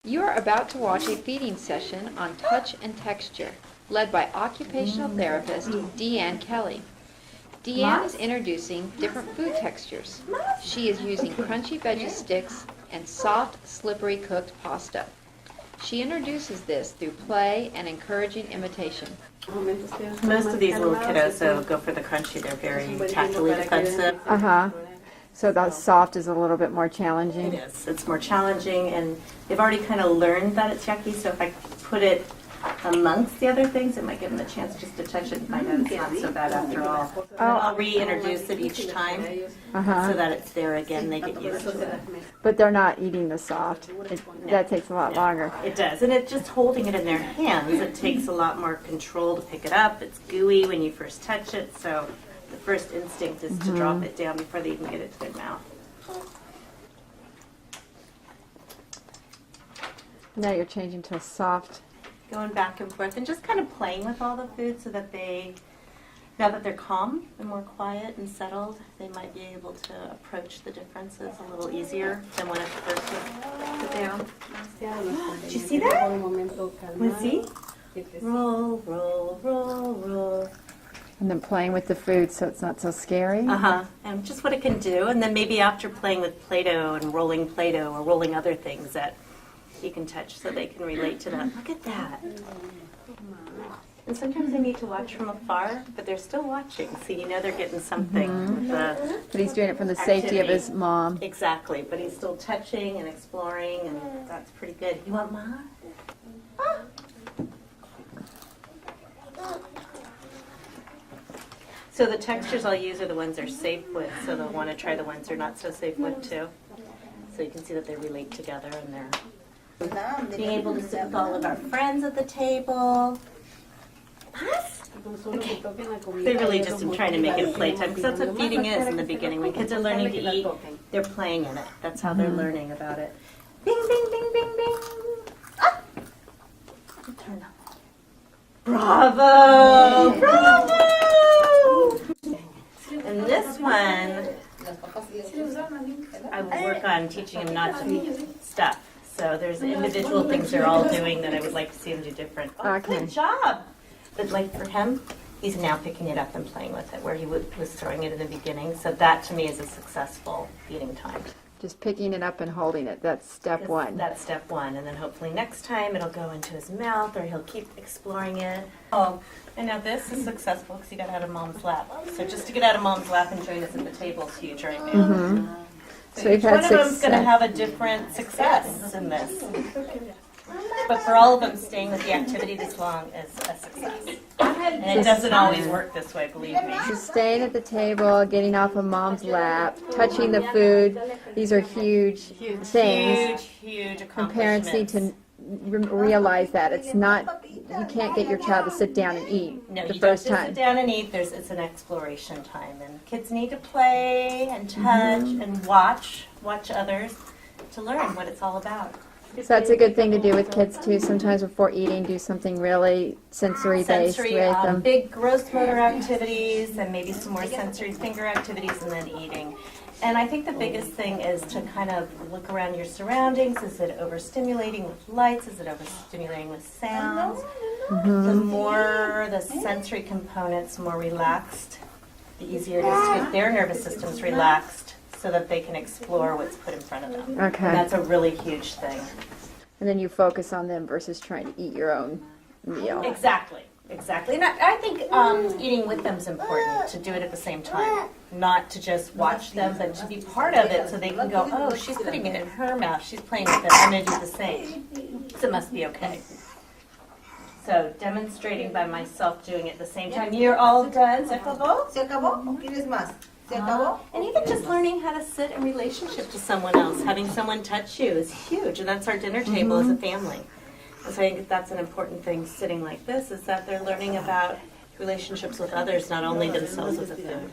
You are about to watch a feeding session on touch and texture, led by occupational therapist Deanne Kelly. Deanne is introducing different food textures. She is using crunchy veggie sticks and soft, slippery cooked pasta. She introduces this through play and encouraging imitation. Most of these little kiddos, though, go for the crunchy. They're very tactily defensive. So that soft is a little bit more challenging. It is. It's more challenging, and they've already kind of learned that it's yucky, so if I put it amongst the other things, it might give them a chance just to touch it and find out it's not so bad after all. I'll reintroduce it each time so that it's there again. They get used to it. But they're not eating the soft. That takes a lot longer. It does, and it's just holding it in their hands. It takes a lot more control to pick it up. It's gooey when you first touch it, so the first instinct is to drop it down before they even get it to their mouth. Now you're changing to a soft. Going back and forth and just kind of playing with all the food so that they, now that they're calm and more quiet and settled, they might be able to approach the differences a little easier than when it first was put down. Did you see that? Want to see? Roll, roll, roll, roll. And then playing with the food so it's not so scary. And just what it can do. And then maybe after playing with Play-Doh and rolling Play-Doh or rolling other things that you can touch so they can relate to that. Look at that. And sometimes they need to watch from afar, but they're still watching, so you know they're getting something. With the But he's doing it from the safety of his mom. Exactly, but he's still touching and exploring, and that's pretty good. You want Mom? Ah. So the textures I'll use are the ones they're safe with, so they'll want to try the ones they're not so safe with too. So you can see that they relate together and they're being able to sit with all of our friends at the table. Okay. They really just am trying to make it a playtime, because that's what feeding is in the beginning. When kids are learning to eat, they're playing in it. That's how they're learning about it. Bing, bing, bing, bing, bing. Ah! Turn up. Bravo! Bravo! And this one, I will work on teaching him not to stuff. So there's individual things they're all doing that I would like to see them do different. Oh, good job! But like for him, he's now picking it up and playing with it, where he was throwing it in the beginning. So that to me is a successful feeding time. Just picking it up and holding it. That's step one. That's step one. And then hopefully next time it'll go into his mouth or he'll keep exploring it. Oh, and now this is successful because he got out of Mom's lap. So just to get out of Mom's lap and join us at the table is huge right now. So each one of them is going to have a different success in this. But for all of them, staying with the activity this long is a success. And it doesn't always work this way, believe me. So staying at the table, getting off of Mom's lap, touching the food, these are huge things. Huge accomplishments. And parents need to realize that it's not, you can't get your child to sit down and eat the first time. Sit down and eat. It's an exploration time, and kids need to play and touch and watch others to learn what it's all about. So that's a good thing to do with kids too. Sometimes before eating, do something really sensory-based with them. Big gross motor activities and maybe some more sensory finger activities, and then eating. And I think the biggest thing is to kind of look around your surroundings. Is it overstimulating with lights? Is it overstimulating with sounds? The more the sensory components more relaxed, the easier it is to get their nervous systems relaxed so that they can explore what's put in front of them. Okay. And that's a really huge thing. And then you focus on them versus trying to eat your own meal. Exactly. And I think eating with them is important, to do it at the same time. Not to just watch them, but to be part of it so they can go, oh, she's putting it in her mouth, she's playing with it, I'm going to do the same. So it must be okay. So demonstrating by myself doing it at the same time. You're all done? ¿Se acabó? ¿Se acabó? ¿O quieres más? ¿Se acabó? And even just learning how to sit in relationship to someone else, having someone touch you is huge, and that's our dinner table as a family. And so I think that's an important thing sitting like this, is that they're learning about relationships with others, not only themselves with the food.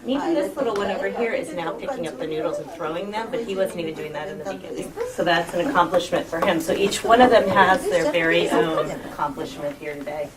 And even this little one over here is now picking up the noodles and throwing them, but he wasn't even doing that in the beginning. So that's an accomplishment for him. So each one of them has their very own accomplishment here today.